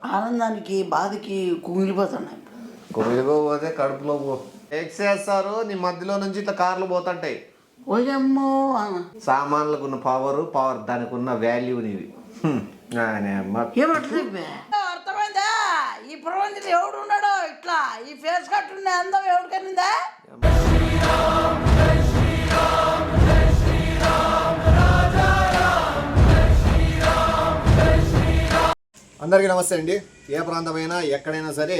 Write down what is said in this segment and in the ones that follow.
ఆనందానికి బాధకి కుమిలిపోతున్నాయి. కుమిలిపోతే కడుపులో చేస్తారు. నీ మధ్యలో నుంచి ఇట్లా కార్లు పోతుంటాయి. ఓయమ్మో సామాన్లకు ఉన్న పవర్ దానికి ఉన్న వాల్యూ నీవి. ఏమట్లే అర్థమైందా? ఈ ప్రపంచంలో ఎవడు ఉన్నాడో ఇట్లా ఈ ఫేస్ కట్ ఉండే అందం ఎవరికైందా? అందరికీ నమస్తే అండి. ఏ ప్రాంతమైనా ఎక్కడైనా సరే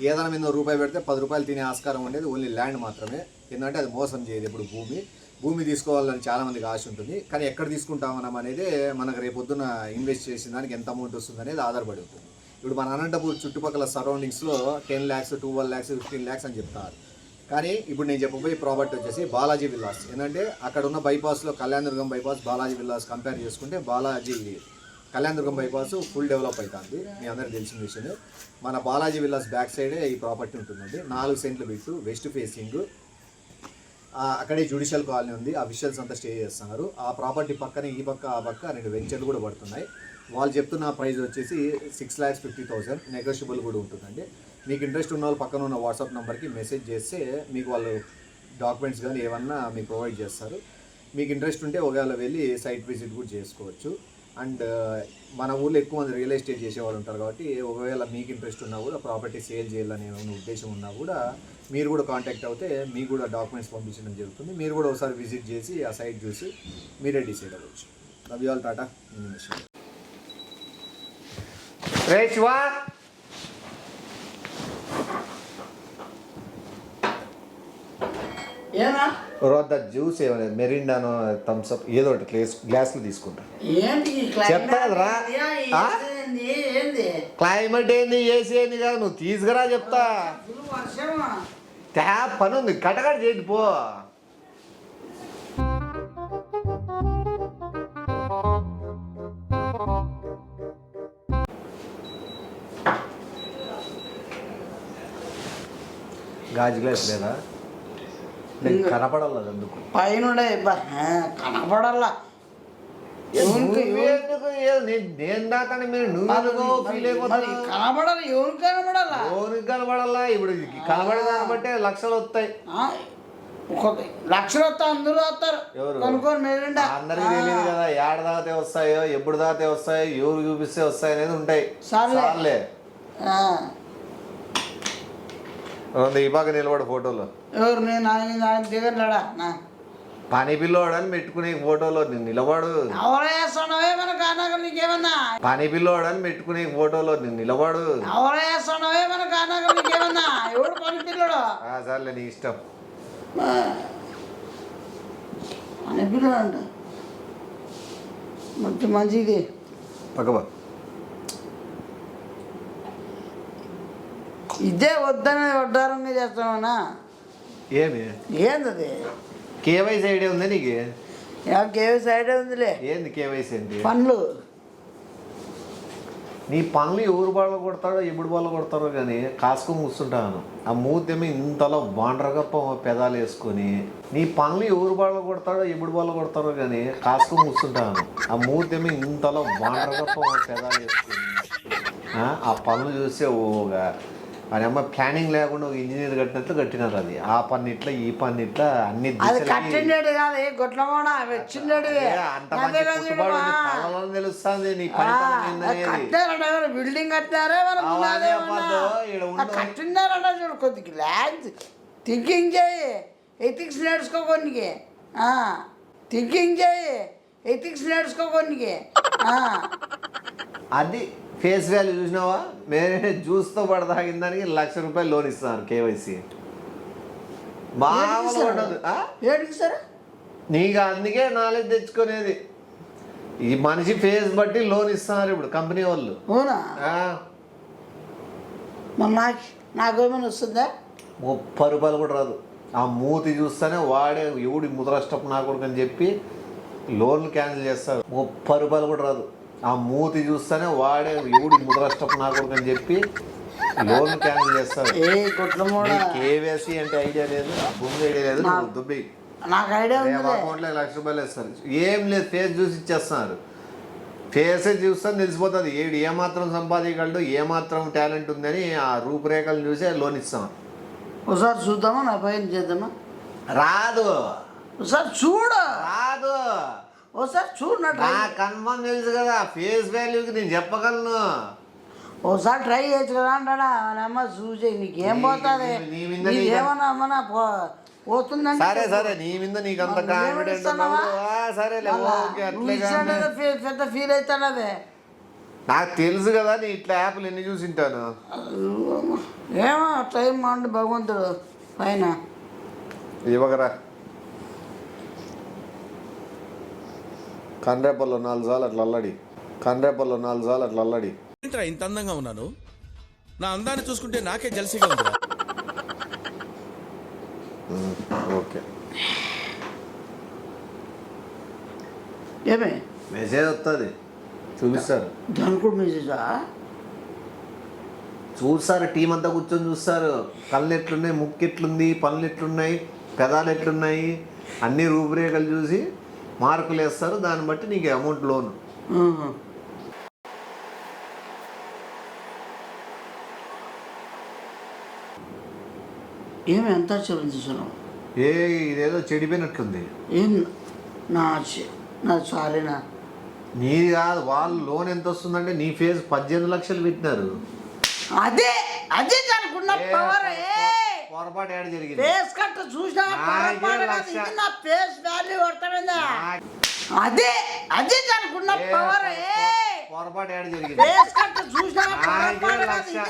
ఏదైనా మీద రూపాయి పెడితే 10 రూపాయలు తినే ఆస్కారం ఉండేది ఓన్లీ ల్యాండ్ మాత్రమే. ఎందుకంటే అది మోసం చేయదు. ఇప్పుడు భూమి తీసుకోవాలని చాలామందికి ఆశ ఉంటుంది. కానీ ఎక్కడ తీసుకుంటామనం అనేది మనకు రేపొద్దున ఇన్వెస్ట్ చేసిన దానికి ఎంత అమౌంట్ వస్తుంది అనేది ఆధారపడి ఉంటుంది. ఇప్పుడు మన అనంతపూర్ చుట్టుపక్కల సరౌండింగ్స్లో 10 lakhs 12 lakhs 15 lakhs అని చెప్తారు. కానీ ఇప్పుడు నేను చెప్పబోయే ప్రాపర్టీ వచ్చేసి బాలాజీ విల్లాస్. ఏంటంటే అక్కడ ఉన్న బైపాస్లో Kalyanadurgam bypass Balaji villas compare చేసుకుంటే కళ్యాణదుర్గం బైపాస్ ఫుల్ డెవలప్ అవుతుంది. మీ అందరికీ తెలిసిన విషయమే. మన బాలాజీ విల్లాస్ బ్యాక్ సైడే ఈ ప్రాపర్టీ ఉంటుందండి. 4 సెంట్లు బిట్టు, వెస్ట్ ఫేసింగ్. అక్కడే జ్యుడిషియల్ కాలనీ ఉంది. ఆ విషువల్స్ అంతా స్టే చేస్తున్నారు. ఆ ప్రాపర్టీ పక్కనే ఈ పక్క ఆ పక్క 2 వెంచర్లు కూడా పడుతున్నాయి. వాళ్ళు చెప్తున్న ప్రైస్ వచ్చేసి 6,50,000. నెగోషియబుల్ కూడా ఉంటుందండి. మీకు ఇంట్రెస్ట్ ఉన్న వాళ్ళు పక్కన ఉన్న వాట్సాప్ నెంబర్కి మెసేజ్ చేస్తే మీకు వాళ్ళు డాక్యుమెంట్స్ కానీ ఏమన్నా మీకు ప్రొవైడ్ చేస్తారు. మీకు ఇంట్రెస్ట్ ఉంటే ఒకవేళ వెళ్ళి సైట్ విజిట్ కూడా చేసుకోవచ్చు. అండ్ మన ఊళ్ళో ఎక్కువ మంది రియల్ ఎస్టేట్ చేసేవాళ్ళు ఉంటారు కాబట్టి ఒకవేళ మీకు ఇంట్రెస్ట్ ఉన్నా కూడా ప్రాపర్టీ సేల్ చేయాలనే ఉద్దేశం ఉన్నా కూడా మీరు కూడా కాంటాక్ట్ అవుతే మీకు కూడా డాక్యుమెంట్స్ పంపించడం జరుగుతుంది. మీరు కూడా ఒకసారి విజిట్ చేసి ఆ సైట్ చూసి మీరే డిసైడ్ అవ్వచ్చు. Love you all. టాటా. ఏనా జ్యూస్ ఏమైనా మెరిండానో థమ్స్అప్ ఏదో ఒకటి గ్లాస్లో తీసుకుంటా. ఏంటి చెప్తారా క్లైమేట్ ఏంది ఏసీ ఏంది కాదు నువ్వు తీసుకురా చెప్తా. ట్యాప్ పని ఉంది కటకట చేయండి పో. గాజు గ్లాస్ లేదా కనపడాల అందుకు పైన కనపడాల. నేను దాకానే మీరు నువ్వు ఫీల్ అయిపోతాను. కనపడాలి ఎవరికి కనపడాలా? ఎవరికి కనపడాలా? ఇప్పుడు కనపడదాన్ని బట్టే లక్షలు వస్తాయి. లక్షలు వస్తాయి అందరూ వస్తారు. కొనుక్కొని అందరికి తెలియదు కదా ఏడ దాతే వస్తాయో ఎప్పుడు దాతే వస్తాయో ఎవరు చూపిస్తే వస్తాయి అనేది ఉంటాయి. సార్లే ఈ పక్క నిలబడు ఫోటోలో ఎవరు నేను ఆయన దిగలేడా పని పిల్లోడని పెట్టుకునే ఫోటోలో నిలబడు. ఎవరేస్తున్నావే మనకు అనాక నీకేమన్నా పని పిల్లోడని పెట్టుకునే ఫోటోలో నిలబడు. ఎవరేస్తున్నావే మనకు అనాక నీకేమన్నా ఎవడు పని పిల్లడు? సర్లే నీ ఇష్టం. పని పిల్లడు అంట మంచిది. పక్కబా ఇదే వద్దనే వడ్డారంగా చేస్తామన్నా. ఏమి ఏంది కేవైసీ ఐడియా ఉందా నీకు? కేవైసీ ఐడియా ఉందిలే. ఏంది కేవైసీ ఏంటి? పనులు నీ పనులు ఎవరు బాగా కొడతాడో ఎప్పుడు బాగా కొడతారో కానీ కాసుకొని కూర్చుంటాను. ఆ మూతేమో ఇంతలో బాండ్రగా పెదాలు వేసుకొని నీ పనులు ఎవరు బాగా కొడతాడో ఎప్పుడు బాగా కొడతారో కానీ కాసుకొని కూర్చుంటాను. ఆ మూతేమో ఇంతలో బాండ్రగా పెదాలు వేసుకొని ఆ పనులు చూస్తే ఓగా అని అమ్మ ప్లానింగ్ లేకుండా ఒక ఇంజనీర్ కట్టినట్లు కట్టినారు. అది ఆ పని ఇట్లా ఈ పని ఇట్లా అన్ని తెలుస్తుంది. నీ బిల్డింగ్ కట్టినారే కట్టినారట. కొద్దిగా ల్యాండ్ థింకింగ్ చేయి, ఎథిక్స్ నేర్చుకో కొన్నికి. థింకింగ్ చేయి, ఎథిక్స్ నేర్చుకో కొన్నికి. అది ఫేస్ వాల్యూ చూసినావా? మేరే జ్యూస్తో పడ తాగిన దానికి ₹1,00,000 లోన్ ఇస్తున్నారు. కేవైసీ మామూలుగా ఉండదు. నీకు అందుకే నాలెడ్జ్ తెచ్చుకునేది. ఈ మనిషి ఫేస్ బట్టి లోన్ ఇస్తున్నారు ఇప్పుడు కంపెనీ వాళ్ళు. నాకేమైనా వస్తుందా? ₹30 కూడా రాదు. ఆ మూతి చూస్తేనే వాడే ఎవడి ముద్రష్టం నా కొడుకు అని చెప్పి లోన్లు క్యాన్సిల్ చేస్తారు. ₹30 కూడా రాదు. ఆ మూతి చూస్తేనే వాడే ఎవడి ముద్రష్టం నా కొడుకు అని చెప్పి లోన్ క్యాన్సిల్ చేస్తారు. కేవైసీ అంటే ఐడియా లేదు, భూమి ఐడియా లేదు. దుబ్బి నాకు ఐడియా అకౌంట్లో ₹1,00,000 వేస్తారు. ఏం లేదు, ఫేస్ చూసి ఇచ్చేస్తున్నారు. ఫేసే చూస్తాను తెలిసిపోతుంది ఏడు ఏమాత్రం సంపాదించగలడు ఏమాత్రం టాలెంట్ ఉందని ఆ రూపురేఖలు చూసి లోన్ ఇస్తాం. ఒకసారి చూద్దామా, నా పైన చేద్దామా? రాదు, ఒకసారి చూడు, రాదు. ఒకసారి చూడు. నా కన్ఫర్మ్ తెలుసు కదా, ఫేస్ వాల్యూకి నేను చెప్పగలను. ఒకసారి ట్రై చేయొచ్చు కదా అంటాడా అమ్మ. చూసే నీకేం పోతుంది, ఏమన్నా అమ్మనా పోతుందంటే. సరే సరే, నీ మీద నీకు అంత కాన్ఫిడెంట్ సరేలే, పెద్ద ఫీల్ అవుతానదే. నాకు తెలుసు కదా నీ ఇట్లా యాప్లు ఎన్ని చూసింటాను. ఏమో టైం బాగుంది భగవంతుడు పైన. ఇవ్వగరా కండ్రేపల్లో 4 సార్లు అట్లా అల్లడి, కండ్రేపల్లో 4 సార్లు అట్లా అల్లడి. ఏంట్రా ఇంత అందంగా ఉన్నాను, నా అందాన్ని చూసుకుంటే నాకే జలసిగా ఉందిరా. ఓకే, ఏమే మెసేజ్ వస్తుంది, చూపిస్తారు. దాని కూడా మెసేజా? చూస్తారు, టీం అంతా కూర్చొని చూస్తారు. కళ్ళు ఎట్లున్నాయి, ముక్కు ఎట్లుంది, పనులు ఎట్లున్నాయి, పెదాలు ఎట్లున్నాయి, అన్ని రూపురేఖలు చూసి మార్కులు వేస్తారు. దాన్ని బట్టి నీకు అమౌంట్ లోన్. ఏమి ఎంత చూస్తున్నావు? ఇదేదో చెడిపోయినట్లుంది. ఏం నా చాలేనా? నీది కాదు, వాళ్ళు లోన్ ఎంత వస్తుందంటే నీ ఫేస్ 18 లక్షలు పెట్టినారు. అదే అదే అనుకున్న పవర్. పొరపాటు ఏడ జరిగింది. ఫేస్ కట్ చూసినా నా ఫేస్ వాల్యూ కొడతామైందా? అదే అదే అనుకున్న పవర్. పొరపాటు ఏడ జరిగింది. ఫేస్ కట్ చూసినా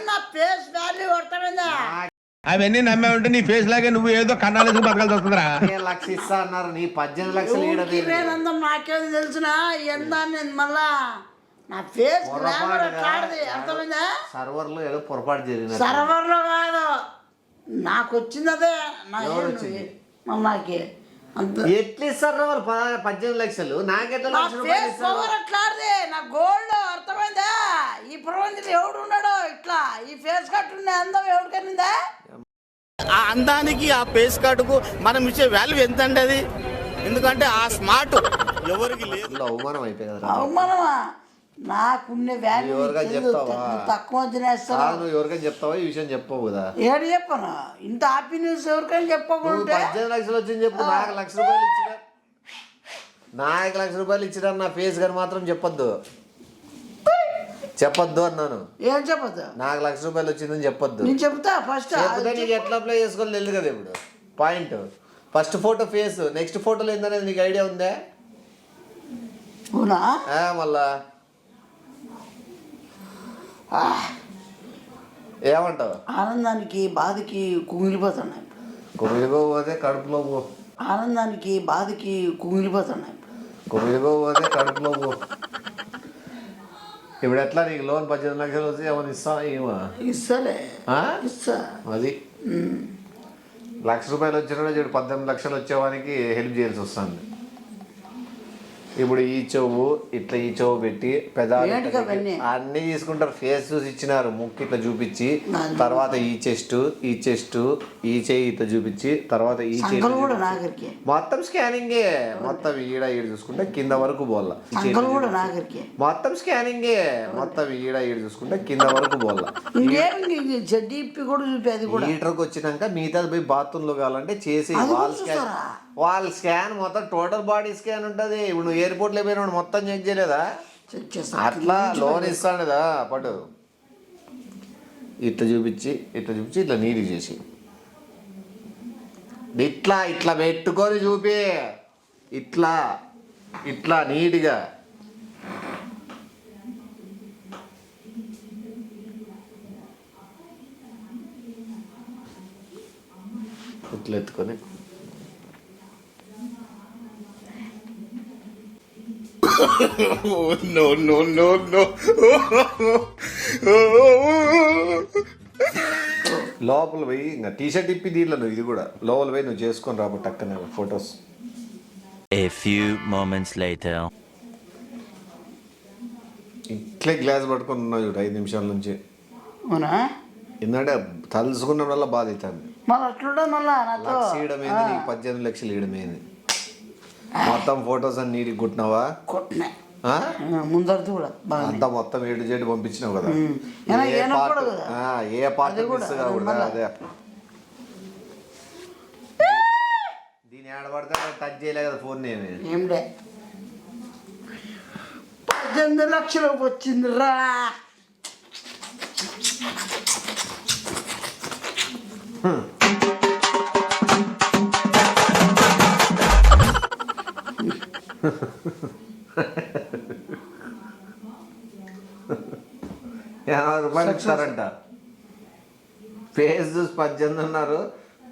నా ఫేస్ వాల్యూ కొడతామైందా? అవన్నీ నమ్మే ఉంటే నీ ఫేస్ లాగే నువ్వు ఏదో కన్నాలకు బతకాల్సి వస్తుందిరా. 1 లక్ష ఇస్తా అన్నారు, నీ 18 లక్షలు ఈడనందం నాకేం తెలిసినా ఎంత మళ్ళా నా ఫేస్ అర్థమైందా? సర్వర్లో ఏదో పొరపాటు జరిగింది. సర్వర్లో కాదు, నాకు వచ్చింది అదే. నాకే ఎట్లా ఇస్తారు వాళ్ళు 18 లక్షలు? నాకెట్లా లక్ష రూపాయలు ఇస్తారు? నా గోల్డ్ అర్థమైందా? ఈ ప్రపంచంలో ఎవడు ఉన్నాడో ఇట్లా ఈ ఫేస్ కట్ ఉండే అందం ఎవరికైనా? ఆ అందానికి ఆ ఫేస్ కట్కు మనం ఇచ్చే వాల్యూ ఎంత అండి అది? ఎందుకంటే ఆ స్మార్ట్ ఎవరికి లేదు. అవమానం అయిపోయింది కదా. అవమానమా? నాకున్న వాల్యూ చెప్తావా? తక్కువ తినేస్తా. నువ్వు ఎవరికైనా చెప్తావా ఈ విషయం? చెప్పవు కదా. ఏడు చెప్పను, ఇంత హ్యాపీ న్యూస్ ఎవరికైనా చెప్పకుండా. 18 లక్షలు వచ్చింది చెప్పు. నాకు 1 లక్ష రూపాయలు ఇచ్చిన, నాకు 1 లక్ష రూపాయలు ఇచ్చిన నా ఫేస్ కానీ మాత్రం చెప్పొద్దు, చెప్పొద్దు అన్నాను. ఏం చెప్పొద్దు? నాకు 1 లక్ష రూపాయలు వచ్చిందని చెప్పొద్దు. నేను చెప్తా ఫస్ట్. చెప్తే నీకు ఎట్లా అప్లై చేసుకోవాలి తెలియదు కదా. ఇప్పుడు point first photo face, next ఫోటోలో ఏందనేది నీకు ఐడియా ఉందా? అవునా? మళ్ళా ఏమంటావు? ఆనందానికి బాధకి కుమిలిపోతున్నాయి. కుమిలిపోతే కడుపులో పో. ఆనందానికి బాధకి కుమిలిపోతున్నాయి. కుమిలిపోతే కడుపులో పో. ఇప్పుడు ఎట్లా నీకు లోన్ 18 లక్షలు వచ్చి ఏమైనా ఇస్తా? ఇస్తాలే, ఇస్తా. అది 1 లక్ష రూపాయలు వచ్చినా చూడు, 18 లక్షలు వచ్చేవానికి హెల్ప్ చేయాల్సి వస్తుంది. ఇప్పుడు ఈ చెవు ఇట్లా, ఈ చెవు పెట్టి పెదాలు అన్నీ తీసుకుంటారు. ఫేస్ చూసి ఇచ్చినారు, ముక్కు ఇట్లా చూపించి, తర్వాత ఈ చెస్ట్ ఈ చెయ్యి ఇట్లా చూపించి, తర్వాత ఈ చెయ్యి మొత్తం స్కానింగే. మొత్తం ఈడ చూసుకుంటే కింద వరకు బోల్ల. మొత్తం స్కానింగే, మొత్తం ఈడ చూసుకుంటే కింద వరకు బోల్ల. లీటర్కి వచ్చినాక మిగతా పోయి బాత్రూమ్ లో కావాలంటే చేసి వాళ్ళ స్కాన్ మొత్తం టోటల్ బాడీ స్కాన్ ఉంటుంది. ఇప్పుడు నువ్వు ఎయిర్పోర్ట్లో పోయినా మొత్తం చెక్ చేయలేదా? అట్లా లోన్ ఇస్తాను కదా పట్టు. ఇట్లా చూపించి ఇట్లా నీట్గా చేసి ఇట్లా పెట్టుకొని చూపి, ఇట్లా నీట్గా. ఇట్లా ఎత్తుకొని No, no, no, no. లోపల పోయి ఇంకా టీషర్ట్ ఇప్పి దీంట్లో నువ్వు ఇది కూడా లోపల పోయి నువ్వు చేసుకొని రాబో టక్కనే photos. A few moments later. ఇట్లే గ్లాస్ పట్టుకొని ఉన్నావు చూడు 5 నిమిషాల నుంచి. అవునా? ఎందుకంటే తలుసుకున్న వల్ల బాధ అవుతుంది. మళ్ళీ అట్లుండే మళ్ళా లక్ష ఇయడమైంది, నీకు 18 లక్షలు ఇయడమైంది. మొత్తం ఫొటోస్ అన్ని నీటికి కుట్టినావా? ఆ? ముందరది కూడా బాగా అంతా మొత్తం ఏడు జెడ్ పంపించినావు కదా ఏనా ఏ ఏనా పార్ట్ కూడా కదా. ఏ పార్ట్ అది కూడా, మిస్ కాకూడదు మళ్ళా. అదే దీని ఆడబడితే టచ్ చేయలే కదా ఫోన్ నేను ఏమిడే 18 లక్షలకు వచ్చిందిరా. రూపాయలు ఇస్తారంట ఫేస్ చూసి 18 అన్నారు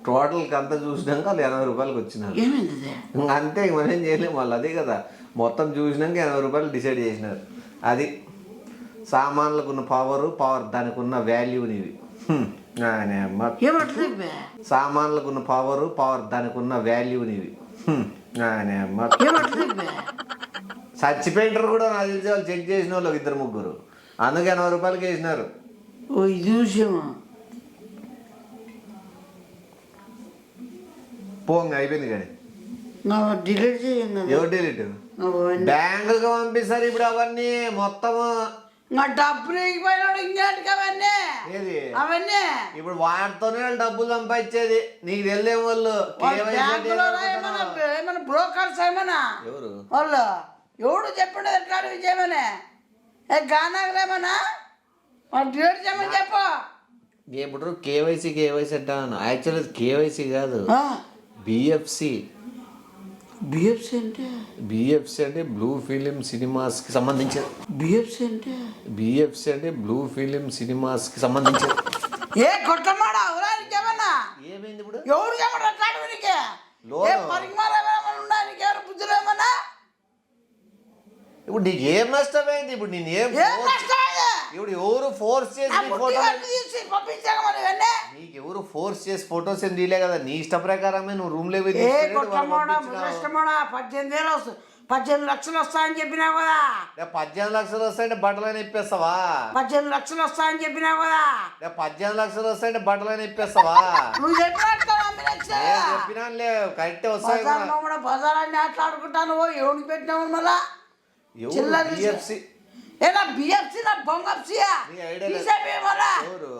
టోటల్కి అంతా చూసినాక వాళ్ళు రూపాయలకి వచ్చినారు ఏమైంది ఇది? ఇంకా అంతే ఇంక మనం ఏం చేయలేము వాళ్ళు అదే కదా మొత్తం చూసినాక రూపాయలు డిసైడ్ చేసినారు అది సామాన్లకు ఉన్న పవర్ దానికి ఉన్న వాల్యూ నీవి ఏమంటుంది బే? సామాన్లకు ఉన్న పవర్ దానికి ఉన్న వాల్యూ నీవి ఏమంటుంది బే? చచ్చిపోయింటారు కూడా నాకు తెలిసి వాళ్ళు చెక్ చేసిన వాళ్ళు 2-3 అందుకే 80 రూపాయలకి వేసినారు ఓ ఇది విషయమా? పోంగ అయిపోయింది కానీ నా డిలీట్ చేయండి. ఎవరు డిలీట్ బ్యాంకుకి పంపిస్తారు ఇప్పుడు అవన్నీ మొత్తం నా డబ్బులు ఎగిపోయినాడు ఇంకేంటికి అవన్నీ ఏది అవన్నీ ఇప్పుడు వాటితోనే వాళ్ళు డబ్బులు సంపాదించేది నీకు తెలియదే వాళ్ళు బ్యాంకులో ఏమైనా బ్రోకర్స్ ఏమైనా ఎవరు వాళ్ళు ఎవడు చెప్పండి ఎట్లా విజయమని గానాగలేమన్నా వాళ్ళు డిలీట్ చేయమని చెప్పు. ఇప్పుడు కేవైసీ అంటాను యాక్చువల్లీ కేవైసీ కాదు బిఎఫ్సి బిఎఫ్సి అంటే బ్లూ ఫిలిం సినిమాస్కి సంబంధించి బిఎఫ్సి అంటే బ్లూ ఫిలిం సినిమాస్కి సంబంధించి ఏ కొట్టమాడ అవరానికి ఏమన్నా ఏమైంది ఇప్పుడు ఎవరు చెప్పండి అట్లాంటి వీరికి ఉండడానికి ఎవరు బుద్ధులు ఏమన్నా ఇప్పుడు నీకు ఏం నష్టమైంది ఇప్పుడు నేను ఏం కష్టమైంది? ఇప్పుడు ఎవరు ఫోర్స్ చేసి ఆ నీ ముట్టి ఫోటో వాటిని తీసి పంపించాక మరి ఇవన్నీ నీకు ఎవరు ఫోర్స్ చేసి ఫోటోస్ ఏం తీయలే కదా నీ ఇష్ట ప్రకారమే నువ్వు రూమ్ లో ఏ కొట్టమాడ కష్టమాడ 18,000 వస్తుంది 18 లక్షలు వస్తాయని చెప్పినావు కదా 18 లక్షలు వస్తాయంటే బట్టలని ఇప్పేస్తావా 18 లక్షలు వస్తాయని చెప్పినావు కదా 18 లక్షలు వస్తాయంటే బట్టలని ఇప్పేస్తావా నువ్వు చెప్పినట్టు చెప్పినానులే కరెక్టే వస్తాయి కూడా. బజార్ అన్ని ఆటలాడుకుంటాను ఎవరికి పెట్టినావు మళ్ళా చిల్లర బిఎఫ్సి ఏనా బిఎఫ్సి నా బొంగప్సియా నీ ఐడియా లేదు. తీసేపే మళ్ళా ఎవరు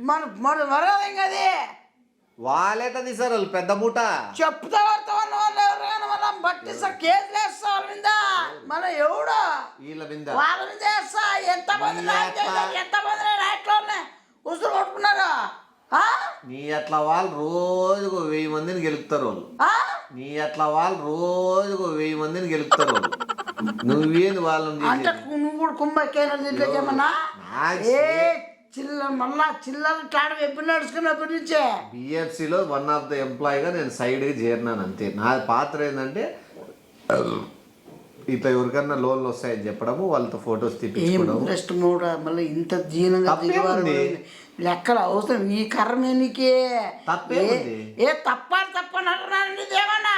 మన వరదేం కది వాళ్ళేట తీసారు వాళ్ళు పెద్ద మూట చెప్తా పడతామన్న వాళ్ళు ఎవరికైనా మళ్ళా బట్టి కేసులు వేస్తా వాళ్ళ మీద మళ్ళీ ఎవడు వీళ్ళ మీద వాళ్ళ మీద వేస్తా ఎంతమంది రాయట్లోనే ఉసురు కొట్టుకున్నారు నీ అట్లా వాళ్ళు రోజుకు 1000 మందిని గెలుపుతారు వాళ్ళు నీ అట్లా వాళ్ళు రోజుకు 1000 మందిని గెలుపుతారు వాళ్ళు నువ్వేంది వాళ్ళని అంటే నువ్వు కూడా కుంభకేనా దీంట్లోకేమన్నా ఏ చిల్లర మళ్ళా చిల్లర తాడు ఎప్పుడు నడుచుకున్నప్పటి నుంచే బిఎఫ్సిలో వన్ ఆఫ్ ద ఎంప్లాయీగా నేను సైడ్కి చేరినాను అంతే నా పాత్ర ఏంటంటే ఇట్లా ఎవరికన్నా లోన్లు వస్తాయని చెప్పడము వాళ్ళతో ఫొటోస్ తీపించుకోవడం ఇంట్రెస్ట్ మూడ మళ్ళీ ఇంత దీనంగా తప్పేముంది? లెక్కలు అవసరం ఈ కర్మే నీకే తప్పేముంది? ఏ తప్పని ఏమన్నా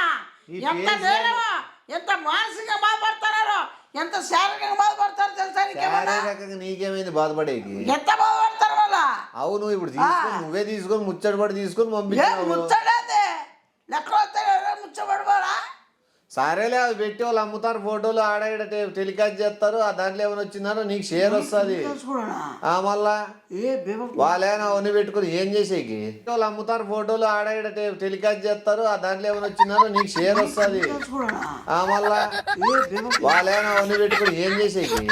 ఈ ఎంత ఫేస్ నేరమో ఎంత మానసికంగా బాధపడుతున్నారు ఎంత శారీరకంగా బాధపడతారు తెలుసా నీకేమన్నా శారీరకంగా నీకేమైంది బాధపడేకి ఎంత బాధపడతారు వాళ్ళ అవును ఇప్పుడు తీసుకొని నువ్వే తీసుకొని ముచ్చట కూడా తీసుకొని ఏం పంపించావు ముచ్చడేది లెక్కలు వస్తాయి ముచ్చబడిపోరా సరేలే అవి పెట్టి వాళ్ళు అమ్ముతారు ఫోటోలు ఆడ ఈడ టెలికాస్ట్ చేస్తారు ఆ దాంట్లో ఏమైనా వచ్చిందారో నీకు షేర్ వస్తుంది మళ్ళా ఏ బేబ వాళ్ళేనా అవన్నీ పెట్టుకుని ఏం చేసేకి వాళ్ళు అమ్ముతారు ఫోటోలు ఆడ ఈడ టెలికాస్ట్ చేస్తారు ఆ దాంట్లో ఏమైనా వచ్చిందారో నీకు షేర్ వస్తుంది మళ్ళా వాళ్ళేనా అవన్నీ పెట్టుకుని ఏం చేసేకి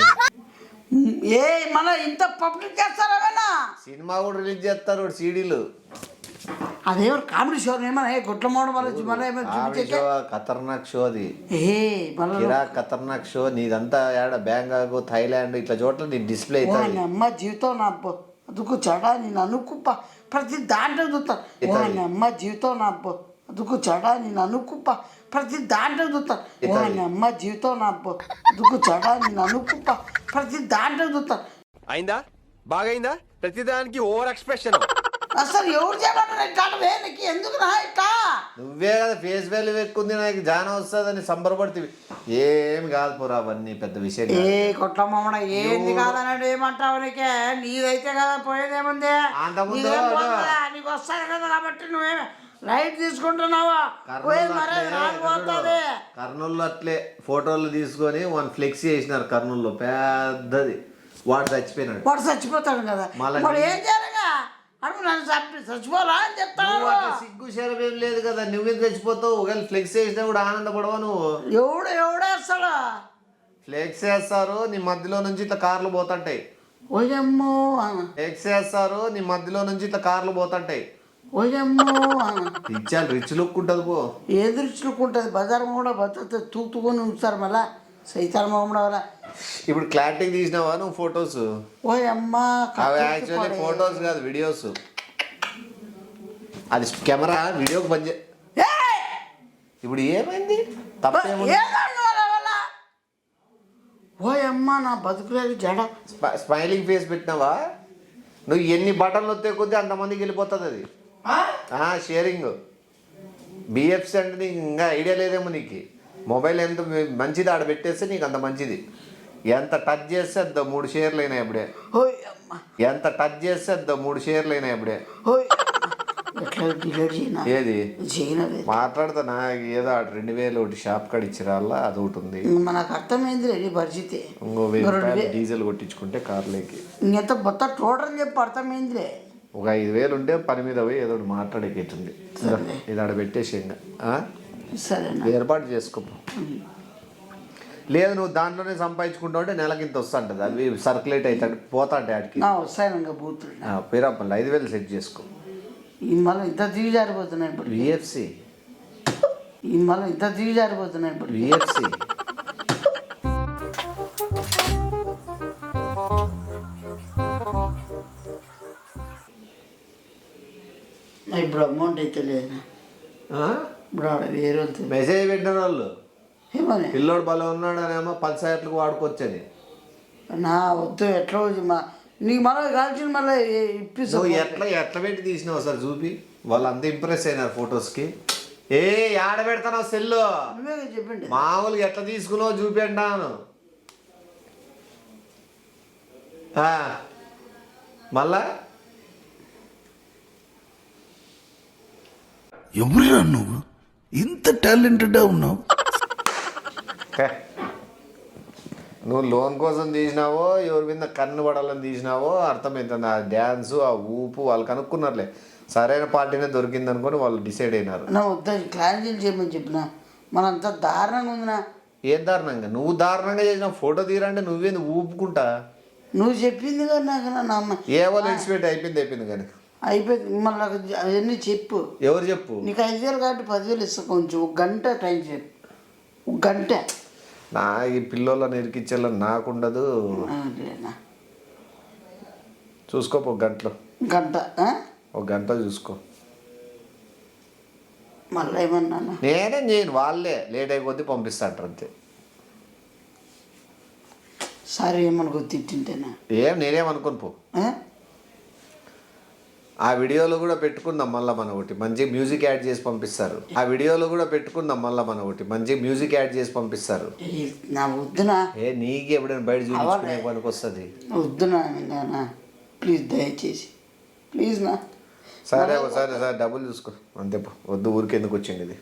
ఏ మన ఇంత పబ్లిక్ చేస్తారా సినిమా కూడా రిలీజ్ చేస్తారు సీడీలు అదేమో కామెడీ షో ఏమన్నా గుట్ల మోడల్ వల్ల మన చూపించే ఖతర్నాక్ షో అది ఏ మన కిరా ఖతర్నాక్ షో నీదంతా ఏడ బ్యాంకాక్ థైలాండ్ ఇట్లా చోట్ల నీ డిస్ప్లే అవుతుంది అమ్మ జీవితం నా అదుకు చెడ నేను అనుకుప్ప ప్రతి దాంట్లో చూస్తాను అమ్మ జీవితం నా అదుకు చెడ నేను అనుకుప్ప ప్రతి దాంట్లో చూస్తాను అమ్మ జీవితం నా అదుకు చెడ నేను అనుకుప్ప ప్రతి దాంట్లో చూస్తాను అయిందా బాగైందా ప్రతిదానికి ఓవర్ ఎక్స్ప్రెషన్ అసలు ఎవరు చేయమంటారు ఇట్లా నీకు ఎందుకు నా ఇట్లా నువ్వే కదా ఫేస్ వాల్యూ ఎక్కుంది నాకు జానం వస్తుందని సంబరపడుతుంది ఏమి కాదు పోరా అవన్నీ పెద్ద విషయం ఏ కొట్లమ్మడ ఏంది కాదన్నాడు ఏమంటావు నీకే నీదైతే కదా పోయేదేముంది అంతకుముందు నీదేం పోతుందా? నీకు వస్తుంది కదా కాబట్టి నువ్వేమి లైట్ తీసుకుంటున్నావా పోయి మరే రాకపోతుంది. కర్నూలు అట్లే ఫోటోలు తీసుకొని వన్ ఫ్లెక్సీ చేసినారు కర్నూలులో పెద్దది. వాడు చచ్చిపోయినాడు. వాడు చచ్చిపోతాడు కదా మళ్ళా వాడు ఏం చేయాలిగా అడుగు నన్ను చచ్చిపోరా అని చెప్తాను. నువ్వు అట్లా సిగ్గు శరం ఏం లేదు కదా, నువ్వేం చచ్చిపోతావు. ఒకవేళ ఫ్లెక్స్ చేసినా కూడా ఆనందపడవా నువ్వు? ఎవడేస్తాడు ఫ్లెక్స్ వేస్తారు నీ మధ్యలో నుంచి ఇట్లా కార్లు పోతుంటాయి. ఓయమ్మో ఫ్లెక్స్ వేస్తారు నీ మధ్యలో నుంచి ఇట్లా కార్లు పోతుంటాయి. ఓయమ్మో ఇచ్చాను రిచ్ లుక్ ఉంటుంది పో. ఏ దృష్టికి ఉంటుంది బజార్ కూడా బతుకుతుంది తూతుకొని ఉంచుతారు మళ్ళా సైతాన్ మొహమ్మడ వల్ల. ఇప్పుడు క్లారిటీ తీసినావా నువ్వు ఫొటోస్? ఓయమ్మా అవి యాక్చువల్లీ ఫొటోస్ కాదు వీడియోస్. అది కెమెరా వీడియోకి పనిచే. ఇప్పుడు ఏమైంది తప్పేముంది? ఓయమ్మా నా బతుకులేదు జడ. స్మైలింగ్ ఫేస్ పెట్టినావా? నువ్వు ఎన్ని బటన్లు వస్తే కొద్దీ అంతమందికి వెళ్ళిపోతుంది అది. షేరింగ్ బిఎఫ్సి అంటే నీకు ఇంకా ఐడియా లేదేమో నీకు. మొబైల్ ఎంత మంచిది ఆడ పెట్టేస్తే నీకు అంత మంచిది. ఎంత టచ్ చేస్తే అంత 3 షేర్లు అయినాయి అప్పుడే. ఎంత టచ్ చేస్తే అంత 3 షేర్లు అయినాయి అప్పుడే. ఏది మాట్లాడతా నాకు ఏదో 2000 ఒకటి షాప్ కాడ ఇచ్చిరాల్లా అది ఒకటి ఉంది. మనకు అర్థమైంది రెడీ పరిస్థితి. ఇంకో 1000 రూపాయలు డీజిల్ కొట్టించుకుంటే కార్లోకి ఇంకెంత మొత్తం టోటల్ చెప్పి అర్థమైందిలే. ఒక 5000 ఉంటే పని మీద పోయి ఏదో ఒకటి మాట్లాడేకేటుంది. ఇది ఆడ పెట్టేసి ఇంకా సరే ఏర్పాటు చేసుకో. లేదు నువ్వు దాంట్లోనే సంపాదించుకుంటావు అంటే నెలకి ఇంత వస్తుంటుంది. అవి సర్క్యులేట్ అవుతాడు పోతాంటే ఆడికి వస్తాను ఇంకా బూతులు పేరప్పలు 5000 సెట్ చేసుకో. ఈ మళ్ళీ ఇంత దిగజారిపోతున్నాయి ఇప్పుడు విఎఫ్సి. ఈ మళ్ళీ ఇంత దిగజారిపోతున్నాయి ఇప్పుడు విఎఫ్సి. ఇప్పుడు అమౌంట్ అయితే లేదు ఇప్పుడు ఆడ వేరే మెసేజ్ పెట్టిన వాళ్ళు ఏమని పిల్లోడు బలం ఉన్నాడు అనేమో 10 సార్లకు వాడుకోవచ్చని. నా వద్దు ఎట్లా నీకు మళ్ళీ కాల్చిన మళ్ళీ ఇప్పిస్తావు. ఎట్లా పెట్టి తీసినావు సార్ చూపి. వాళ్ళు అంత ఇంప్రెస్ అయినారు ఫొటోస్కి. ఆడ పెడతావు సెల్లు నువ్వే చెప్పండి మామూలుగా ఎట్లా తీసుకున్నావు చూపి అంటాను. మళ్ళా ఎవరురా నువ్వు ఇంత టాలెంటెడ్గా ఉన్నావు? నువ్వు లోన్ కోసం తీసినావో ఎవరి మీద కన్ను పడాలని తీసినావో అర్థమవుతుంది. ఆ డ్యాన్సు ఆ ఊపు వాళ్ళు కనుక్కున్నారులే. సరైన పార్టీనే దొరికింది అనుకొని వాళ్ళు డిసైడ్ అయినారు. నా వద్ద క్లారిటీ చేయమని చెప్పిన మనంతా దారుణంగా ఉందినా. ఏం దారుణంగా? నువ్వు దారుణంగా చేసిన ఫోటో తీరంటే నువ్వేంది ఊపుకుంటా? నువ్వు చెప్పింది కదా నాకు నా అమ్మ ఏవో ఇన్స్పెక్ట్ అయిపోయింది కానీ అయిపోయింది. మళ్ళీ అవన్నీ చెప్పు. ఎవరు చెప్పు? నీకు 5000 కాబట్టి 10,000 ఇస్తా. కొంచెం 1 గంట టైం చెప్పు. 1 గంట నా ఈ పిల్లోళ్ళని ఇరికిచ్చేలా నాకుండదు. చూసుకో 1 గంటలో. గంట 1 గంట చూసుకో. మళ్ళీ ఏమన్నా నేనేం చేయను. వాళ్ళే లేట్ అయిపోతే పంపిస్తాంటారు అంతే. సరే ఏమనుకో తిట్టింటేనా నేనేమనుకోను పో. ఆ వీడియోలో కూడా పెట్టుకుందాం మళ్ళీ మన ఒకటి మంచి మ్యూజిక్ యాడ్ చేసి పంపిస్తారు. ఆ వీడియోలో కూడా పెట్టుకుందాం మళ్ళీ మన ఒకటి మంచి మ్యూజిక్ యాడ్ చేసి పంపిస్తారు. నా వద్దునా నీకు ఎప్పుడైనా బయట చూపించుకునే పనికి వస్తుంది. వద్దునా ప్లీజ్ దయచేసి ప్లీజ్ నా. సరే సరే డబ్బులు చూసుకో అంతే. వద్దు ఊరికెందుకు వచ్చింది ఇది.